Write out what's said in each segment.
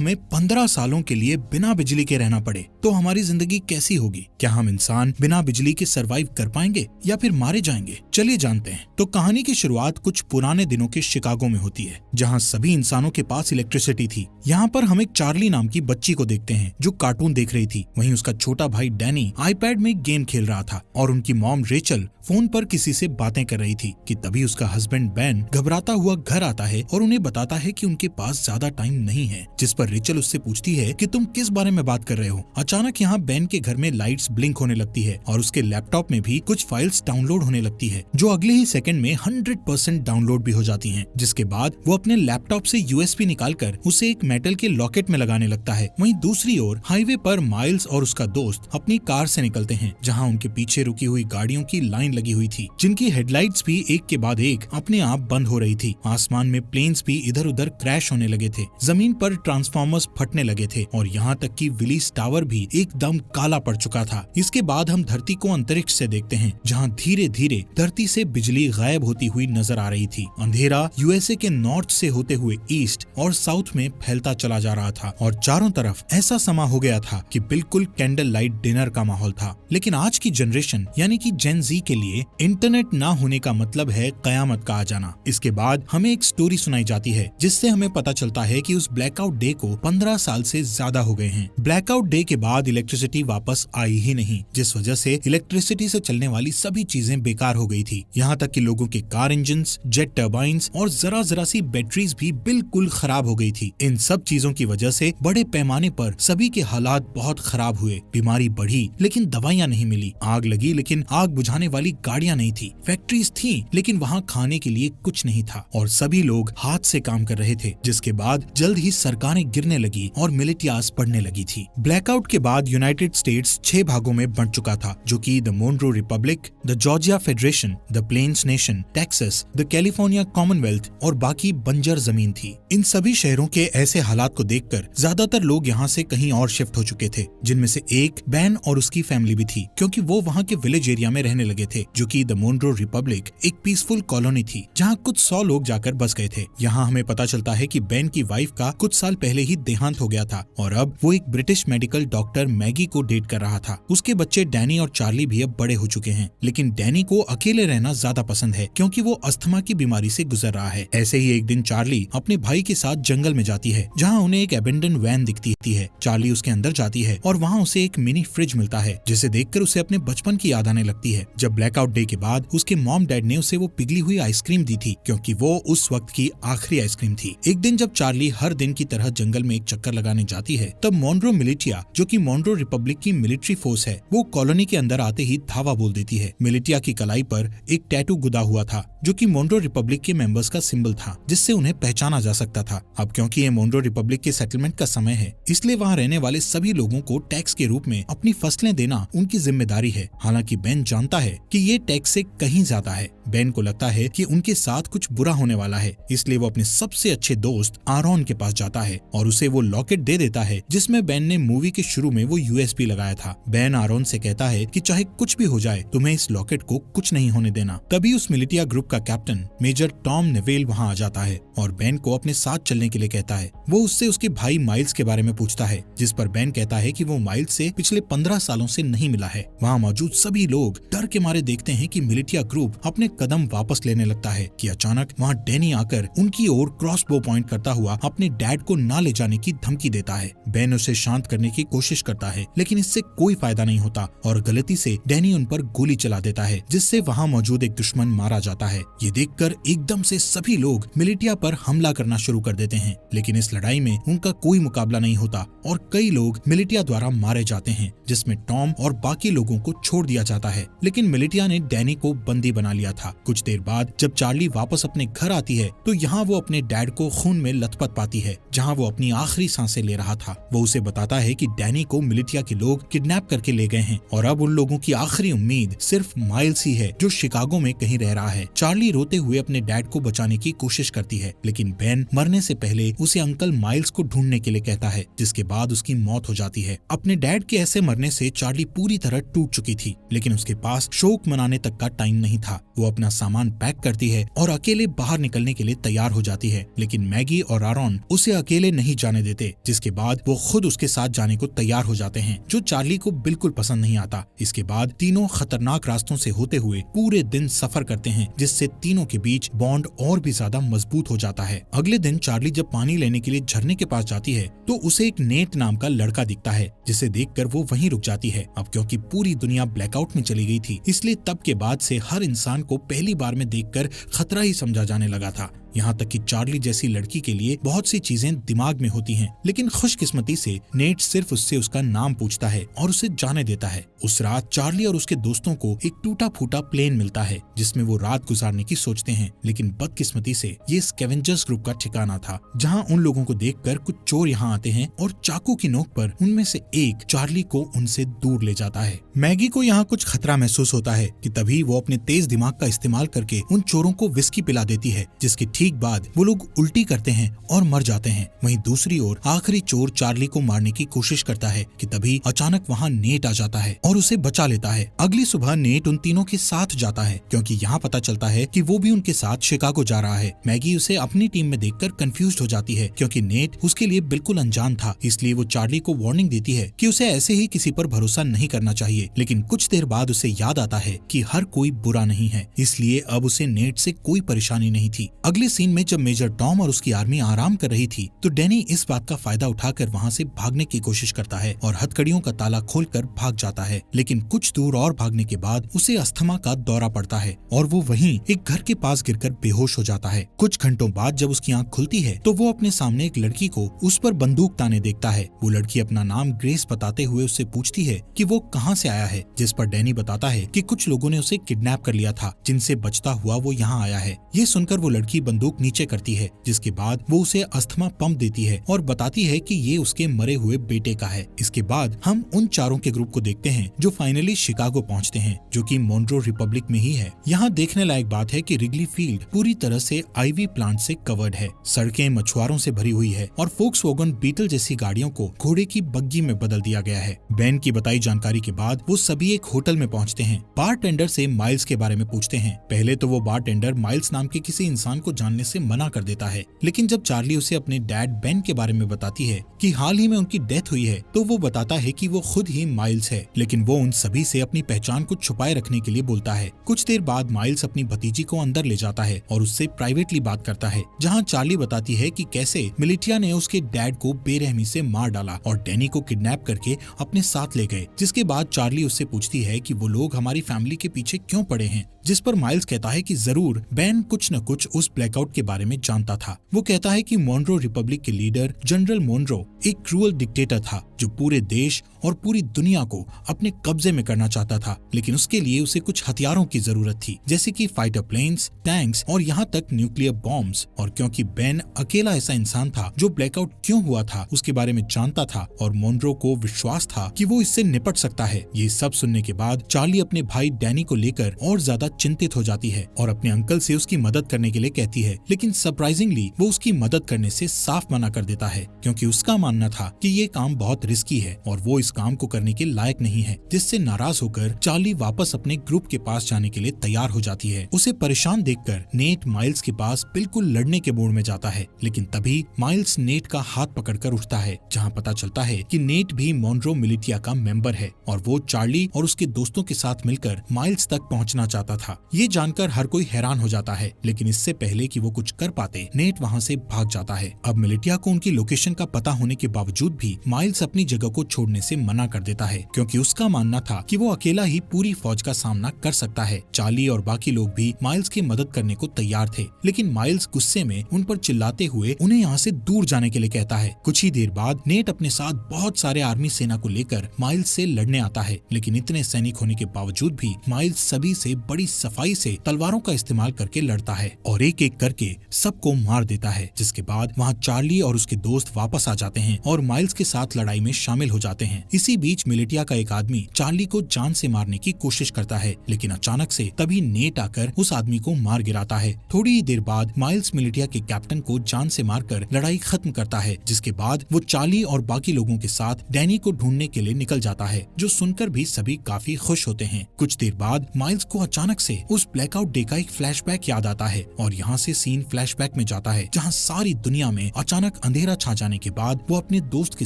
हमें 15 सालों के लिए बिना बिजली के रहना पड़े तो हमारी जिंदगी कैसी होगी? क्या हम इंसान बिना बिजली के सरवाइव कर पाएंगे या फिर मारे जाएंगे? चलिए जानते हैं। तो कहानी की शुरुआत कुछ पुराने दिनों के शिकागो में होती है, जहाँ सभी इंसानों के पास इलेक्ट्रिसिटी थी। यहाँ पर हम एक चार्ली नाम की बच्ची को देखते हैं जो कार्टून देख रही थी। वहीं उसका छोटा भाई डैनी आईपैड में गेम खेल रहा था और उनकी मॉम रेचल फोन पर किसी से बातें कर रही थी कि तभी उसका हस्बैंड बेन घबराता हुआ घर आता है और उन्हें बताता है कि उनके पास ज्यादा टाइम नहीं है। जिस पर रेचल उससे पूछती है कि तुम किस बारे में बात कर रहे हो। अचानक यहाँ बेन के घर में लाइट्स ब्लिंक होने लगती है और उसके लैपटॉप में भी कुछ फाइल्स डाउनलोड होने लगती है जो अगले ही सेकंड में 100% डाउनलोड भी हो जाती हैं। जिसके बाद वो अपने लैपटॉप से यूएसबी निकालकर उसे एक मेटल के लॉकेट में लगाने लगता है। वहीं दूसरी ओर हाईवे पर माइल्स और उसका दोस्त अपनी कार से निकलते हैं, जहाँ उनके पीछे रुकी हुई गाड़ियों की लाइन लगी हुई थी, जिनकी हेडलाइट्स भी एक के बाद एक अपने आप बंद हो रही थी। आसमान में प्लेन्स भी इधर उधर क्रैश होने लगे थे, जमीन पर ट्रांसफार्मर्स फटने लगे थे और यहाँ तक कि विलीस टावर भी एकदम काला पड़ चुका था। इसके बाद हम धरती को अंतरिक्ष से देखते हैं, जहाँ धीरे धीरे धरती से बिजली गायब होती हुई नजर आ रही थी। अंधेरा यूएसए के नॉर्थ से होते हुए ईस्ट और साउथ में फैलता चला जा रहा था और चारों तरफ ऐसा समा हो गया था कि बिल्कुल कैंडल लाइट डिनर का माहौल था। लेकिन आज की जनरेशन यानी कि जेन जी के लिए इंटरनेट ना होने का मतलब है कयामत का आ जाना। इसके बाद हमें एक स्टोरी सुनाई जाती है जिससे हमें पता चलता है कि उस ब्लैकआउट डे को 15 साल से ज्यादा हो गए हैं। ब्लैकआउट डे के बाद इलेक्ट्रिसिटी वापस आई ही नहीं, जिस वजह से इलेक्ट्रिसिटी से चलने वाली सभी चीजें बेकार हो गई थी। यहाँ तक कि लोगों के कार इंजन्स, जेट टर्बाइंस और जरा जरा सी बैटरीज भी बिल्कुल खराब हो गई थी। इन सब चीजों की वजह से बड़े पैमाने पर सभी के हालात बहुत खराब हुए। बीमारी बढ़ी लेकिन दवाइयाँ नहीं मिली, आग लगी लेकिन आग बुझाने वाली गाड़ियाँ नहीं थी, फैक्ट्रीज थी लेकिन वहाँ खाने के लिए कुछ नहीं था और सभी लोग हाथ से काम कर रहे थे। जिसके बाद जल्द ही सरकारें गिरने लगी और मिलिटियाज बढ़ने लगी थी। ब्लैकआउट के बाद यूनाइटेड स्टेट्स 6 भागों में बंट चुका था, जो कि the Monroe Republic, the Georgia Federation, the Plains Nation, Texas, the California Commonwealth और बाकी बंजर जमीन थी। इन सभी शहरों के ऐसे हालात को देखकर ज्यादातर लोग यहाँ से कहीं और शिफ्ट हो चुके थे, जिनमें से एक बैन और उसकी फैमिली भी थी, क्योंकि वो वहाँ के विलेज एरिया में रहने लगे थे, जो कि द मोनरो रिपब्लिक एक पीसफुल कॉलोनी थी जहाँ कुछ 100 लोग जाकर बस गए थे। यहाँ हमें पता चलता है कि बेन की वाइफ का कुछ साल पहले ही देहांत हो गया था और अब वो एक ब्रिटिश मेडिकल डॉक्टर मैगी को डेट कर रहा था। उसके बच्चे डैनी और चार्ली भी अब बड़े हो चुके हैं, लेकिन डैनी को अकेले रहना ज्यादा पसंद है क्योंकि वो अस्थमा की बीमारी से गुजर रहा है। ऐसे ही एक दिन चार्ली अपने भाई के साथ जंगल में जाती है, जहाँ उन्हें एक अबेंडन वैन दिखती है। चार्ली उसके अंदर जाती है और वहाँ उसे एक मिनी फ्रिज मिलता है, जिसे देखकर उसे अपने बचपन की याद आने लगती है, जब ब्लैकआउट डे के बाद उसके मॉम डैड ने उसे वो पिघली हुई आइसक्रीम दी थी, क्योंकि वो उस वक्त की आखिरी आइसक्रीम थी। एक दिन जब चार्ली हर दिन की तरह जंगल में एक चक्कर लगाने जाती है, तब मोनरो मिलिटिया, जो कि मोनरो रिपब्लिक की मिलिट्री फोर्स है, वो कॉलोनी के अंदर आते ही धावा बोल देती है। मिलिटिया की कलाई पर एक टैटू गुदा हुआ था, जो कि मोनरो रिपब्लिक के मेंबर्स का सिंबल था, जिससे उन्हें पहचाना जा सकता था। अब क्योंकि ये मोनरो रिपब्लिक के सेटलमेंट का समय है, इसलिए वहाँ रहने वाले सभी लोगों को टैक्स के रूप में अपनी फसलें देना उनकी जिम्मेदारी है। हालांकि बेन जानता है कि ये टैक्स से कहीं ज्यादा है। बेन को लगता है कि उनके साथ कुछ बुरा होने वाला है, इसलिए वो अपने सबसे अच्छे दोस्त आरोन के पास जाता है और उसे वो लॉकेट दे देता है जिसमें बेन ने मूवी के शुरू में वो यूएसबी लगाया था। बेन आरोन से कहता है कि चाहे कुछ भी हो जाए, तुम्हें इस लॉकेट को कुछ नहीं होने देना। तभी उस मिलिटिया ग्रुप का कैप्टन मेजर टॉम नेवेल वहाँ आ जाता है और बेन को अपने साथ चलने के लिए कहता है। वो उससे उसके भाई माइल्स के बारे में पूछता है, जिस पर बेन कहता है कि वो माइल्स से पिछले 15 सालों से नहीं मिला है। वहाँ मौजूद सभी लोग डर के मारे देखते हैं कि मिलिटिया ग्रुप अपने कदम वापस लेने लगता है कि अचानक वहाँ डैनी आकर उनकी ओर क्रॉसबो पॉइंट करता हुआ अपने डैड को ना ले जाने की धमकी देता है। बेन उसे शांत करने की कोशिश करता है, लेकिन इससे कोई फायदा नहीं होता और गलती से डैनी उन पर गोली चला देता है, जिससे वहाँ मौजूद एक दुश्मन मारा जाता है। ये देखकर एकदम से सभी लोग मिलिटिया पर हमला करना शुरू कर देते हैं, लेकिन इस लड़ाई में उनका कोई मुकाबला नहीं होता और कई लोग मिलिटिया द्वारा मारे जाते हैं, जिसमें टॉम और बाकी लोगों को छोड़ दिया जाता है। लेकिन मिलिटिया ने डैनी को बंदी बना लिया था। कुछ देर बाद जब चार्ली वापस अपने घर आती है, तो यहाँ वो अपने डैड को खून में लथपथ पाती है, जहाँ वो अपनी आखिरी सांसें ले रहा था। वो उसे बताता है कि डैनी को मिलिटिया के लोग किडनैप करके ले गए हैं और अब उन लोगों की आखिरी उम्मीद सिर्फ माइल्स ही है, जो शिकागो में कहीं रह रहा है। चार्ली रोते हुए अपने डैड को बचाने की कोशिश करती है, लेकिन बेन मरने से पहले उसे अंकल माइल्स को ढूंढने के लिए कहता है, जिसके बाद उसकी मौत हो जाती है। अपने डैड के ऐसे मरने से चार्ली पूरी तरह टूट चुकी थी, लेकिन उसके पास शोक मनाने तक का टाइम नहीं था। वो अपना सामान पैक करती है और अकेले बाहर निकलने के लिए तैयार हो जाती है, लेकिन मैगी और आरॉन उसे अकेले नहीं जाने देते, जिसके बाद वो खुद उसके साथ जाने को तैयार हो जाते हैं, जो चार्ली को बिल्कुल पसंद नहीं आता। इसके बाद तीनों खतरनाक रास्तों से होते हुए पूरे दिन सफर करते हैं, जिससे तीनों के बीच बॉन्ड और भी ज्यादा मजबूत हो जाता है। अगले दिन चार्ली जब पानी लेने के लिए झरने के पास जाती है तो उसे एक नेट नाम का लड़का दिखता है, जिसे देखकर वो वहीं रुक जाती है। अब क्योंकि पूरी दुनिया ब्लैकआउट में चली गई थी, इसलिए तब के बाद से हर इंसान को पहली बार में देखकर खतरा ही समझा जाने लगा था। यहाँ तक कि चार्ली जैसी लड़की के लिए बहुत सी चीजें दिमाग में होती हैं, लेकिन खुशकिस्मती से नेट सिर्फ उससे उसका नाम पूछता है और उसे जाने देता है। उस रात चार्ली और उसके दोस्तों को एक टूटा फूटा प्लेन मिलता है, जिसमें वो रात गुजारने की सोचते हैं, लेकिन बदकिस्मती से ये स्कैवेंजर्स ग्रुप का ठिकाना था, जहाँ उन लोगों को देखकर कुछ चोर यहाँ आते हैं और चाकू की नोक पर उनमें से एक चार्ली को उनसे दूर ले जाता है। मैगी को यहाँ कुछ खतरा महसूस होता है कि तभी वो अपने तेज दिमाग का इस्तेमाल करके उन चोरों को विस्की पिला देती है, जिसके ठीक बाद वो लोग उल्टी करते हैं और मर जाते हैं। वहीं दूसरी ओर आखिरी चोर चार्ली को मारने की कोशिश करता है कि तभी अचानक वहाँ नेट आ जाता है और उसे बचा लेता है। अगली सुबह नेट उन तीनों के साथ जाता है, क्योंकि यहाँ पता चलता है कि वो भी उनके साथ शिकागो जा रहा है। मैगी उसे अपनी टीम में देखकर कंफ्यूज्ड हो जाती है, क्योंकि नेट उसके लिए बिल्कुल अनजान था। इसलिए वो चार्ली को वार्निंग देती है कि उसे ऐसे ही किसी पर भरोसा नहीं करना चाहिए, लेकिन कुछ देर बाद उसे याद आता है कि हर कोई बुरा नहीं है, इसलिए अब उसे नेट से कोई परेशानी नहीं थी। अगले सीन में जब मेजर टॉम और उसकी आर्मी आराम कर रही थी तो डैनी इस बात का फायदा उठाकर वहाँ से भागने की कोशिश करता है और हथकड़ियों का ताला खोलकर भाग जाता है, लेकिन कुछ दूर और भागने के बाद उसे अस्थमा का दौरा पड़ता है और वो वहीं एक घर के पास गिरकर बेहोश हो जाता है। कुछ घंटों बाद जब उसकी आंख खुलती है तो वो अपने सामने एक लड़की को उस पर बंदूक ताने देखता है। वो लड़की अपना नाम ग्रेस बताते हुए उससे पूछती है कि वो कहाँ से आया है, जिस पर डैनी बताता है कि कुछ लोगों ने उसे किडनैप कर लिया था, जिनसे बचता हुआ वो यहाँ आया है। ये सुनकर वो लड़की बंदूक नीचे करती है, जिसके बाद वो उसे अस्थमा पंप देती है और बताती है कि ये उसके मरे हुए बेटे का है। इसके बाद हम उन चारों के ग्रुप को देखते हैं जो फाइनली शिकागो पहुंचते हैं, जो कि मोन्ट्रो रिपब्लिक में ही है। यहाँ देखने लायक बात है कि रिगली फील्ड पूरी तरह से आईवी प्लांट से कवर्ड है, सड़कें मछुआरों से भरी हुई है और फोक्सवैगन बीटल जैसी गाड़ियों को घोड़े की बग्गी में बदल दिया गया है। बेन की बताई जानकारी के बाद वो सभी एक होटल में पहुँचते हैं। बारटेंडर से माइल्स के बारे में पूछते हैं। पहले तो वो बारटेंडर माइल्स नाम के किसी इंसान को जानने से मना कर देता है, लेकिन जब चार्ली उसे अपने डैड बेन के बारे में बताती है कि हाल ही में उनकी डेथ हुई है, तो वो बताता है कि वो खुद ही माइल्स है, लेकिन वो उन सभी से अपनी पहचान को छुपाए रखने के लिए बोलता है। कुछ देर बाद माइल्स अपनी भतीजी को अंदर ले जाता है और उससे प्राइवेटली बात करता है, जहाँ चार्ली बताती है कि कैसे मिलिटिया ने उसके डैड को बेरहमी से मार डाला और डैनी को किडनैप करके अपने साथ ले गए। जिसके बाद चार्ली उससे पूछती है कि वो लोग हमारी फैमिली के पीछे क्यों पड़े हैं, जिस पर माइल्स कहता है कि जरूर बेन कुछ न कुछ उस ब्लैकआउट के बारे में जानता था। वो कहता है कि मोन्ट्रो रिपब्लिक के लीडर जनरल मोन्ट्रो एक क्रूअल डिक्टेटर था, जो पूरे देश और पूरी दुनिया को अपने कब्जे में करना चाहता था, लेकिन उसके लिए उसे कुछ हथियारों की जरूरत थी, जैसे कि फाइटर प्लेन्स, टैंक्स और यहाँ तक न्यूक्लियर बॉम्ब्स। और क्योंकि बेन अकेला ऐसा इंसान था जो ब्लैकआउट क्यों हुआ था उसके बारे में जानता था और मोन्ट्रो को विश्वास था कि वो इससे निपट सकता है। ये सब सुनने के बाद चार्ली अपने भाई डैनी को लेकर और ज्यादा चिंतित हो जाती है और अपने अंकल से उसकी मदद करने के लिए कहती है, लेकिन सरप्राइजिंगली वो उसकी मदद करने से साफ मना कर देता है, क्योंकि उसका मानना था कि ये काम बहुत रिस्की है और वो इस काम को करने के लायक नहीं है। जिससे नाराज होकर चार्ली वापस अपने ग्रुप के पास जाने के लिए तैयार हो जाती है। उसे परेशान देखकर नेट माइल्स के पास बिल्कुल लड़ने के मूड में जाता है, लेकिन तभी माइल्स नेट का हाथ पकड़कर उठता है, जहाँ पता चलता है कि नेट भी मोन्ट्रो मिलिटिया का मेंबर है और वो चार्ली और उसके दोस्तों के साथ मिलकर माइल्स तक पहुँचना चाहता था। ये जानकर हर कोई हैरान हो जाता है, लेकिन इससे पहले कि वो कुछ कर पाते नेट वहाँ से भाग जाता है। अब मिलिटिया को उनकी लोकेशन का पता होने के बावजूद भी माइल्स अपनी जगह को छोड़ने से मना कर देता है, क्योंकि उसका मानना था कि वो अकेला ही पूरी फौज का सामना कर सकता है। चार्ली और बाकी लोग भी माइल्स की मदद करने को तैयार थे, लेकिन माइल्स गुस्से में उन पर चिल्लाते हुए उन्हें यहाँ से दूर जाने के लिए कहता है। कुछ ही देर बाद नेट अपने साथ बहुत सारे आर्मी सेना को लेकर माइल्स से लड़ने आता है, लेकिन इतने सैनिक होने के बावजूद भी माइल्स सभी से बड़ी सफाई से तलवारों का इस्तेमाल करके लड़ता है और एक एक करके सबको मार देता है। जिसके बाद वहाँ चार्ली और उसके दोस्त वापस आ जाते हैं और माइल्स के साथ लड़ाई में में शामिल हो जाते हैं। इसी बीच मिलिटिया का एक आदमी चार्ली को जान से मारने की कोशिश करता है, लेकिन अचानक से तभी नेट आकर उस आदमी को मार गिराता है। थोड़ी ही देर बाद माइल्स मिलिटिया के कैप्टन को जान से मारकर लड़ाई खत्म करता है, जिसके बाद वो चार्ली और बाकी लोगों के साथ डैनी को ढूंढने के लिए निकल जाता है, जो सुनकर भी सभी काफी खुश होते हैं। कुछ देर बाद माइल्स को अचानक से उस ब्लैकआउट डे का एक फ्लैशबैक याद आता है और यहाँ से सीन फ्लैशबैक में जाता है, जहाँ सारी दुनिया में अचानक अंधेरा छा जाने के बाद वो अपने दोस्त के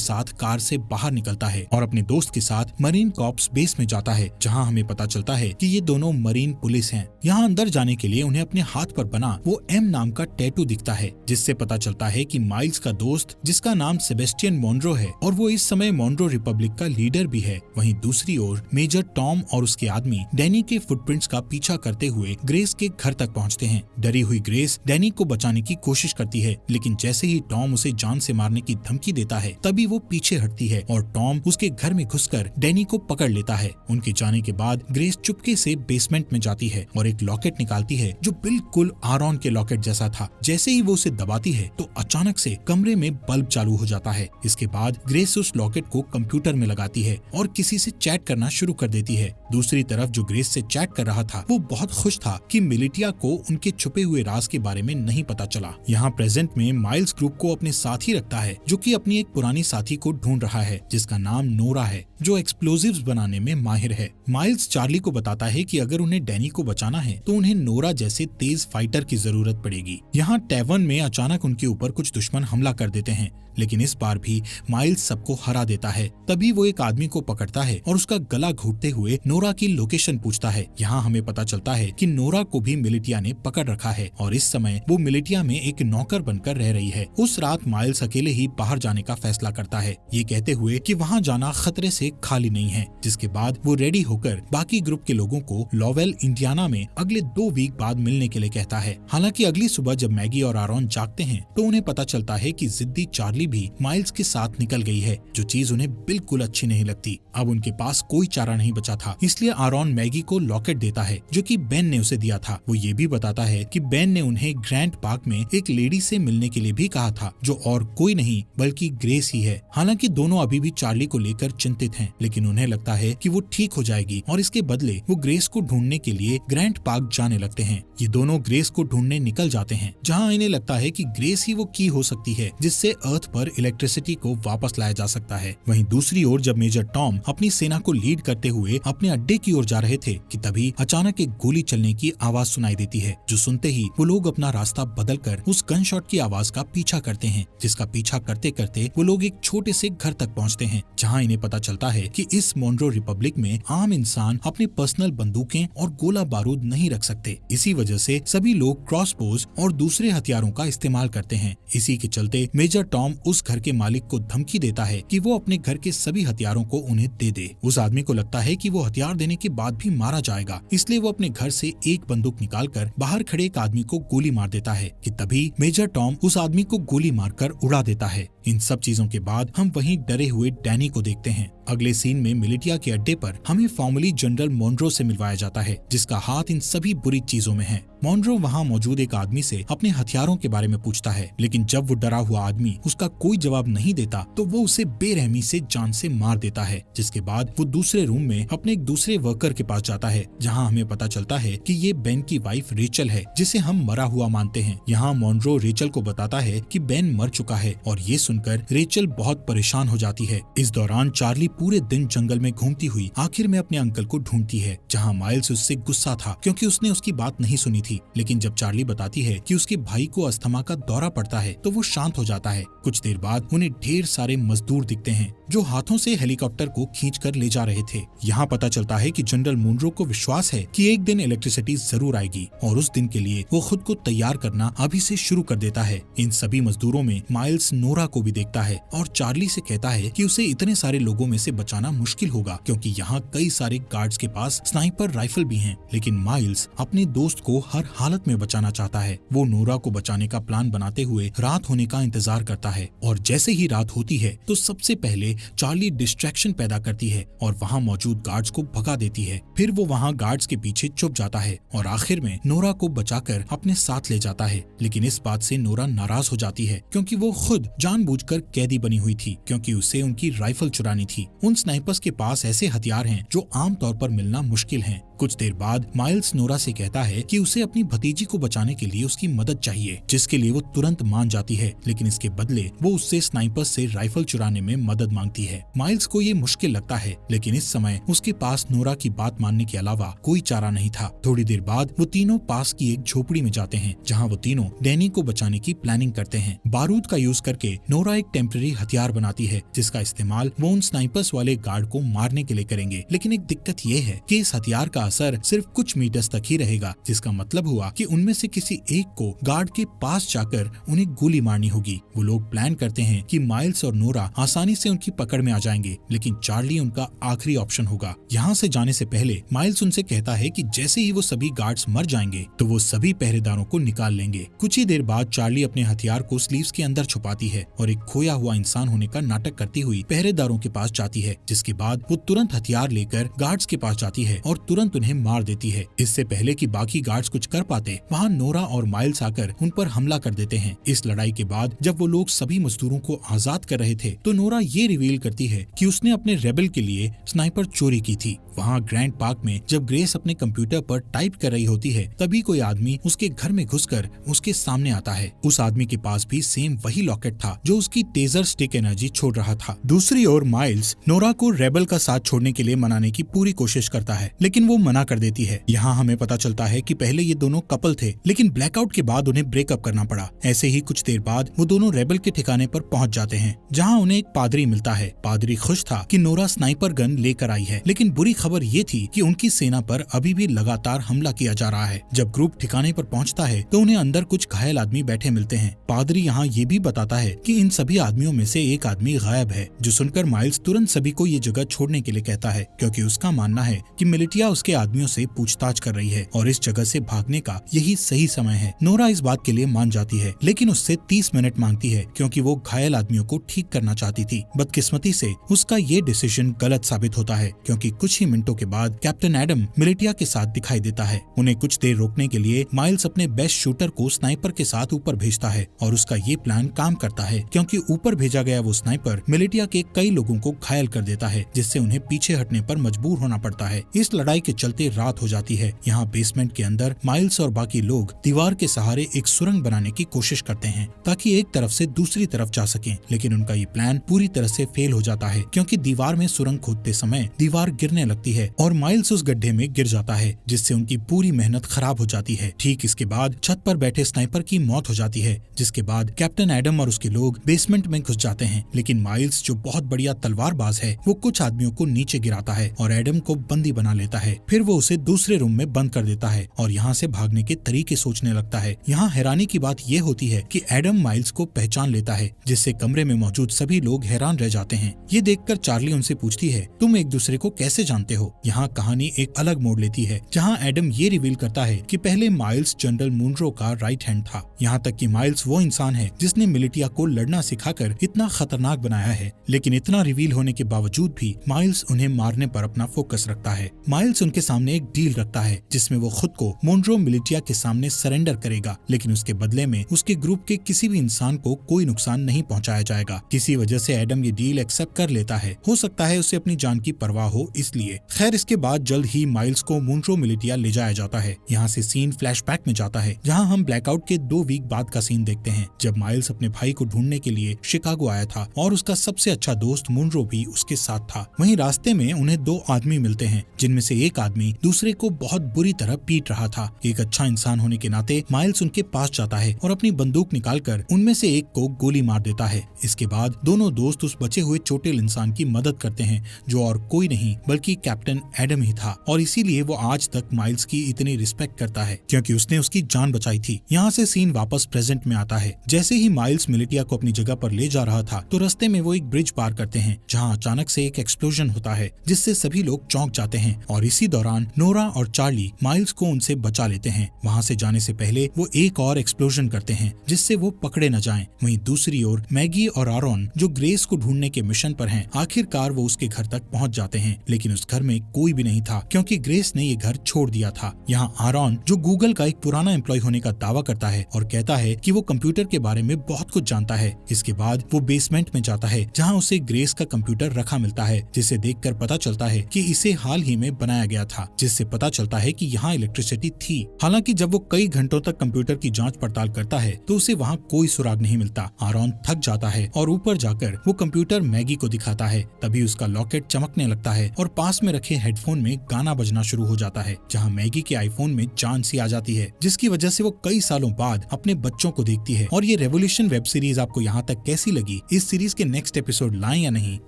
साथ कार से बाहर निकलता है और अपने दोस्त के साथ मरीन कॉर्प्स बेस में जाता है, जहाँ हमें पता चलता है कि ये दोनों मरीन पुलिस हैं। यहाँ अंदर जाने के लिए उन्हें अपने हाथ पर बना वो एम नाम का टैटू दिखता है, जिससे पता चलता है कि माइल्स का दोस्त, जिसका नाम सेबेस्टियन मॉन्रो है और वो इस समय मॉन्रो रिपब्लिक का लीडर भी है। वहीं दूसरी ओर मेजर टॉम और उसके आदमी डैनी के फुटप्रिंट्स का पीछा करते हुए ग्रेस के घर तक पहुंचते हैं। डरी हुई ग्रेस डैनी को बचाने की कोशिश करती है, लेकिन जैसे ही टॉम उसे जान से मारने की धमकी देता है तभी वो पीछे हटती है और टॉम उसके घर में घुसकर डैनी को पकड़ लेता है। उनके जाने के बाद ग्रेस चुपके से बेसमेंट में जाती है और एक लॉकेट निकालती है जो बिल्कुल आरॉन के लॉकेट जैसा था। जैसे ही वो उसे दबाती है तो अचानक से कमरे में बल्ब चालू हो जाता है। इसके बाद ग्रेस उस लॉकेट को कंप्यूटर में लगाती है और किसी से चैट करना शुरू कर देती है। दूसरी तरफ जो ग्रेस से चैट कर रहा था वो बहुत खुश था कि मिलिटिया को उनके छुपे हुए राज के बारे में नहीं पता चला। यहाँ प्रेजेंट में माइल्स ग्रुप को अपने साथ ही रखता है, जो कि अपनी एक पुरानी साथी को ढूंढ रहा है जिसका नाम नोरा है, जो एक्सप्लोजिव्स बनाने में माहिर है। माइल्स चार्ली को बताता है कि अगर उन्हें डैनी को बचाना है तो उन्हें नोरा जैसे तेज फाइटर की जरूरत पड़ेगी। यहाँ टैवर्न में अचानक उनके ऊपर कुछ दुश्मन हमला कर देते हैं, लेकिन इस बार भी माइल्स सबको हरा देता है। तभी वो एक आदमी को पकड़ता है और उसका गला घोटते हुए नोरा की लोकेशन पूछता है। यहाँ हमें पता चलता है कि नोरा को भी मिलिटिया ने पकड़ रखा है और इस समय वो मिलिटिया में एक नौकर बनकर रह रही है। उस रात माइल्स अकेले ही बाहर जाने का फैसला करता है, ये कहते हुए कि वहाँ जाना खतरे से खाली नहीं है। जिसके बाद वो रेडी होकर बाकी ग्रुप के लोगों को लॉवेल इंडियाना में अगले 2 वीक बाद मिलने के लिए कहता है। हालांकि अगली सुबह जब मैगी और आरॉन जागते हैं तो उन्हें पता चलता है कि जिद्दी चार्ली भी माइल्स के साथ निकल गई है, जो चीज उन्हें बिल्कुल अच्छी नहीं लगती। अब उनके पास कोई चारा नहीं बचा था, इसलिए आरॉन मैगी को लॉकेट देता है जो कि बेन ने उसे दिया था। वो ये भी बताता है कि बेन ने उन्हें ग्रैंड पार्क में एक लेडी से मिलने के लिए भी कहा था, जो और कोई नहीं बल्कि ग्रेस ही है। हालांकि दोनों अभी भी चार्ली को लेकर चिंतित हैं, लेकिन उन्हें लगता है कि वो ठीक हो जाएगी और इसके बदले वो ग्रेस को ढूंढने के लिए ग्रैंड पार्क जाने लगते हैं। ये दोनों ग्रेस को ढूंढने निकल जाते हैं, जहाँ इन्हें लगता है कि ग्रेस ही वो की हो सकती है जिससे अर्थ पर इलेक्ट्रिसिटी को वापस लाया जा सकता है। वहीं दूसरी ओर जब मेजर टॉम अपनी सेना को लीड करते हुए अपने अड्डे की ओर जा रहे थे कि तभी अचानक एक गोली चलने की आवाज सुनाई देती है, जो सुनते ही वो लोग अपना रास्ता बदलकर उस गन शॉट की आवाज का पीछा करते हैं, जिसका पीछा करते करते वो लोग एक छोटे से घर तक पहुंचते हैं, जहां इन्हें पता चलता है कि इस मॉन्रो रिपब्लिक में आम इंसान अपने पर्सनल बंदूकें और गोला बारूद नहीं रख सकते। इसी वजह से सभी लोग क्रॉसबोज और दूसरे हथियारों का इस्तेमाल करते हैं। इसी के चलते मेजर टॉम उस घर के मालिक को धमकी देता है कि वो अपने घर के सभी हथियारों को उन्हें दे दे। उस आदमी को लगता है कि वो हथियार देने के बाद भी मारा जाएगा, इसलिए वो अपने घर से एक बंदूक निकालकर बाहर खड़े एक आदमी को गोली मार देता है कि तभी मेजर टॉम उस आदमी को गोली मारकर उड़ा देता है। इन सब चीजों के बाद हम वहीं डरे हुए डैनी को देखते हैं। अगले सीन में मिलिटिया के अड्डे पर हमें फॉर्मली जनरल मॉन्रो से मिलवाया जाता है, जिसका हाथ इन सभी बुरी चीजों में है। मॉन्रो वहाँ मौजूद एक आदमी से अपने हथियारों के बारे में पूछता है, लेकिन जब वो डरा हुआ आदमी उसका कोई जवाब नहीं देता तो वो उसे बेरहमी से जान से मार देता है। जिसके बाद वो दूसरे रूम में अपने एक दूसरे वर्कर के पास जाता है, जहाँ हमें पता चलता है कि ये बेन की वाइफ रेचल है, जिसे हम मरा हुआ मानते हैं। यहाँ मॉन्रो रेचल को बताता है कि बेन मर चुका है और ये सुनकर रेचल बहुत परेशान हो जाती है। इस दौरान चार्ली पूरे दिन जंगल में घूमती हुई आखिर में अपने अंकल को ढूंढती है, जहाँ माइल्स उससे गुस्सा था क्योंकि उसने उसकी बात नहीं सुनी थी। लेकिन जब चार्ली बताती है कि उसके भाई को अस्थमा का दौरा पड़ता है तो वो शांत हो जाता है। कुछ देर बाद उन्हें ढेर सारे मजदूर दिखते हैं जो हाथों से हेलीकॉप्टर को खींचकर ले जा रहे थे। यहाँ पता चलता है कि जनरल मॉन्रो को विश्वास है कि एक दिन इलेक्ट्रिसिटी जरूर आएगी और उस दिन के लिए वो खुद को तैयार करना अभी से शुरू कर देता है। इन सभी मजदूरों में माइल्स नोरा को भी देखता है और चार्ली से कहता है कि उसे इतने सारे लोगों में से बचाना मुश्किल होगा क्योंकि यहाँ कई सारे गार्ड्स के पास स्नाइपर राइफल भी हैं। लेकिन माइल्स अपने दोस्त को हर हालत में बचाना चाहता है। वो नोरा को बचाने का प्लान बनाते हुए रात होने का इंतजार करता है और जैसे ही रात होती है तो सबसे पहले लिए चार्ली डिस्ट्रैक्शन पैदा करती है और वहाँ मौजूद गार्ड्स को भगा देती है। फिर वो वहाँ गार्ड्स के पीछे छुप जाता है और आखिर में नोरा को बचाकर अपने साथ ले जाता है। लेकिन इस बात से नोरा नाराज हो जाती है क्योंकि वो खुद जानबूझकर कैदी बनी हुई थी, क्योंकि उसे उनकी राइफल चुरानी थी। उन स्नाइपर्स के पास ऐसे हथियार हैं जो आमतौर पर मिलना मुश्किल हैं। कुछ देर बाद माइल्स नोरा से कहता है कि उसे अपनी भतीजी को बचाने के लिए उसकी मदद चाहिए, जिसके लिए वो तुरंत मान जाती है। लेकिन इसके बदले वो उससे स्नाइपर्स से राइफल चुराने में मदद मांगती है। माइल्स को ये मुश्किल लगता है, लेकिन इस समय उसके पास नोरा की बात मानने के अलावा कोई चारा नहीं था। थोड़ी देर बाद वो तीनों पास की एक झोपड़ी में जाते हैं, जहाँ वो तीनों डैनी को बचाने की प्लानिंग करते हैं। बारूद का यूज करके नोरा एक टेम्पररी हथियार बनाती है, जिसका इस्तेमाल वो उन स्नाइपर्स वाले गार्ड को मारने के लिए करेंगे। लेकिन एक दिक्कत ये है कि इस हथियार का असर सिर्फ कुछ मीटर्स तक ही रहेगा, जिसका मतलब हुआ कि उनमें से किसी एक को गार्ड के पास जाकर उन्हें गोली मारनी होगी। वो लोग प्लान करते हैं कि माइल्स और नोरा आसानी से उनकी पकड़ में आ जाएंगे, लेकिन चार्ली उनका आखिरी ऑप्शन होगा। यहाँ से जाने से पहले माइल्स उनसे कहता है कि जैसे ही वो सभी गार्ड्स मर जाएंगे तो वो सभी पहरेदारों को निकाल लेंगे। कुछ ही देर बाद चार्ली अपने हथियार को स्लीव्स के अंदर छुपाती है और एक खोया हुआ इंसान होने का नाटक करती हुई पहरेदारों के पास जाती है, जिसके बाद वो तुरंत हथियार लेकर गार्ड्स के पास जाती है और तुरंत उन्हें मार देती है। इससे पहले कि बाकी गार्ड्स कुछ कर पाते, वहाँ नोरा और माइल्स आकर उन पर हमला कर देते हैं। इस लड़ाई के बाद जब वो लोग सभी मजदूरों को आजाद कर रहे थे तो नोरा ये रिवील करती है कि उसने अपने रेबल के लिए स्नाइपर चोरी की थी। वहाँ ग्रैंड पार्क में जब ग्रेस अपने कंप्यूटर पर टाइप कर रही होती है, तभी कोई आदमी उसके घर में घुसकर उसके सामने आता है। उस आदमी के पास भी सेम वही लॉकेट था जो उसकी टेजर स्टिक एनर्जी छोड़ रहा था। दूसरी ओर माइल्स नोरा को रेबल का साथ छोड़ने के लिए मनाने की पूरी कोशिश करता है, लेकिन वो मना कर देती है। यहाँ हमें पता चलता है कि पहले ये दोनों कपल थे, लेकिन ब्लैकआउट के बाद उन्हें ब्रेकअप करना पड़ा। ऐसे ही कुछ देर बाद वो दोनों रेबल के ठिकाने पर पहुँच जाते हैं, जहाँ उन्हें एक पादरी मिलता है। पादरी खुश था कि नोरा स्नाइपर गन लेकर आई है, लेकिन बुरी खबर ये थी कि उनकी सेना पर अभी भी लगातार हमला किया जा रहा है। जब ग्रुप ठिकाने पर पहुंचता है तो उन्हें अंदर कुछ घायल आदमी बैठे मिलते हैं। पादरी यहाँ ये भी बताता है कि इन सभी आदमियों में से एक आदमी गायब है, जो सुनकर माइल्स तुरंत सभी को ये जगह छोड़ने के लिए कहता है, क्योंकि उसका मानना है कि मिलिटिया उसके आदमियों से पूछताछ कर रही है और इस जगह से भागने का यही सही समय है। नोरा इस बात के लिए मान जाती है, लेकिन उससे 30 मिनट मांगती है, क्योंकि वो घायल आदमियों को ठीक करना चाहती थी। बदकिस्मती से उसका ये डिसीजन गलत साबित होता है, क्योंकि कुछ ही मिनटों के बाद कैप्टन एडम मिलिटिया के साथ दिखाई देता है। उन्हें कुछ देर रोकने के लिए माइल्स अपने बेस्ट शूटर को स्नाइपर के साथ ऊपर भेजता है और उसका ये प्लान काम करता है, क्योंकि ऊपर भेजा गया वो स्नाइपर मिलिटिया के कई लोगों को घायल कर देता है, जिससे उन्हें पीछे हटने पर मजबूर होना पड़ता है। इस लड़ाई के चलते रात हो जाती है। यहाँ बेसमेंट के अंदर माइल्स और बाकी लोग दीवार के सहारे एक सुरंग बनाने की कोशिश करते हैं ताकि एक तरफ से दूसरी तरफ जा सकें, लेकिन उनका ये प्लान पूरी तरह से फेल हो जाता है, क्योंकि दीवार में सुरंग खोदते समय दीवार गिरने लगती है और माइल्स उस गड्ढे में गिर जाता है, जिससे उनकी पूरी मेहनत खराब हो जाती है। ठीक इसके बाद छत पर बैठे स्नाइपर की मौत हो जाती है, जिसके बाद कैप्टन एडम और उसके लोग बेसमेंट में घुस जाते हैं। लेकिन माइल्स, जो बहुत बढ़िया तलवारबाज है, वो कुछ आदमियों को नीचे गिराता है और एडम को बंदी बना लेता है। फिर वो उसे दूसरे रूम में बंद कर देता है और यहाँ से भागने के तरीके सोचने लगता है। यहाँ हैरानी की बात ये होती है कि एडम माइल्स को पहचान लेता है, जिससे कमरे में मौजूद सभी लोग हैरान रह जाते हैं। ये देखकर चार्ली उनसे पूछती है, तुम एक दूसरे को कैसे जानते हो? यहाँ कहानी एक अलग मोड़ लेती है, जहाँ एडम ये रिवील करता है कि पहले माइल्स जनरल मुनरो का राइट हैंड था। यहाँ तक कि माइल्स वो इंसान है जिसने मिलिटिया को लड़ना सिखाकर इतना खतरनाक बनाया है। लेकिन इतना रिवील होने के बावजूद भी माइल्स उन्हें मारने पर अपना फोकस रखता है। माइल्स उनके सामने एक डील रखता है, जिसमें वो खुद को मुनरो मिलिटिया के सामने सरेंडर करेगा, लेकिन उसके बदले में उसके ग्रुप के किसी भी इंसान को कोई नुकसान नहीं पहुँचाया जाएगा। किसी वजह से एडम ये डील एक्सेप्ट कर लेता है। हो सकता है उसे अपनी जान की परवाह हो इसलिए। खैर, इसके बाद जल्द ही माइल्स को मुनरो मिलिटिया ले जाया जाता है। यहाँ से सीन फ्लैशबैक में जाता है, जहाँ हम ब्लैकआउट के 2 वीक बाद का सीन देखते हैं, जब माइल्स अपने भाई को ढूंढने के लिए शिकागो आया था और उसका सबसे अच्छा दोस्त मुनरो भी उसके साथ था। वहीं रास्ते में उन्हें 2 आदमी मिलते हैं, जिनमें से एक आदमी दूसरे को बहुत बुरी तरह पीट रहा था। एक अच्छा इंसान होने के नाते माइल्स उनके पास जाता है और अपनी बंदूक निकालकर उनमें से एक को गोली मार देता है। इसके बाद दोनों दोस्त उस बचे हुए चोटिल इंसान की मदद करते हैं, जो और कोई नहीं बल्कि कैप्टन एडम ही था और इसीलिए वो आज तक माइल्स की इतनी रिस्पेक्ट करता है क्योंकि उसने उसकी जान बचाई थी। यहाँ से सीन वापस प्रेजेंट में आता है। जैसे ही माइल्स मिलिटिया को अपनी जगह पर ले जा रहा था तो रास्ते में वो एक ब्रिज पार करते हैं जहाँ अचानक से एक एक्सप्लोजन होता है जिससे सभी लोग चौंक जाते हैं और इसी दौरान नोरा और चार्ली माइल्स को उनसे बचा लेते हैं। वहाँ से जाने से पहले वो एक और एक्सप्लोजन करते हैं जिससे वो पकड़े न जाएं। वहीं दूसरी ओर मैगी और आरॉन जो ग्रेस को ढूंढने के मिशन पर हैं, आखिरकार वो उसके घर तक पहुँच जाते हैं, लेकिन उस घर में कोई भी नहीं था क्योंकि ग्रेस ने ये घर छोड़ दिया था। यहाँ आरॉन जो गूगल का एक पुराना एम्प्लॉय होने का दावा करता है और कहता है कि वो कंप्यूटर के बारे में बहुत कुछ जानता है। इसके बाद वो बेसमेंट में जाता है जहाँ उसे ग्रेस का कंप्यूटर रखा मिलता है जिसे देखकर पता चलता है कि इसे हाल ही में बनाया गया था, जिससे पता चलता है कि यहाँ इलेक्ट्रिसिटी थी। हालांकि जब वो कई घंटों तक कंप्यूटर की जांच पड़ताल करता है तो उसे वहाँ कोई सुराग नहीं मिलता। आरॉन थक जाता है और ऊपर जाकर वो कंप्यूटर मैगी को दिखाता है। तभी उसका लॉकेट चमकने लगता है और पास में रखे हेडफोन में गाना बजना शुरू हो जाता है जहाँ मैगी के आईफोन में जान सी आ जाती है, जिसकी वजह से वो कई सालों बाद अपने बच्चों को देखती है। और ये रेवोल्यूशन वेब सीरीज आपको यहाँ तक कैसी लगी? इस सीरीज के नेक्स्ट एपिसोड लाएं या नहीं,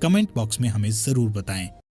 कमेंट बॉक्स में हमें जरूर बताएं।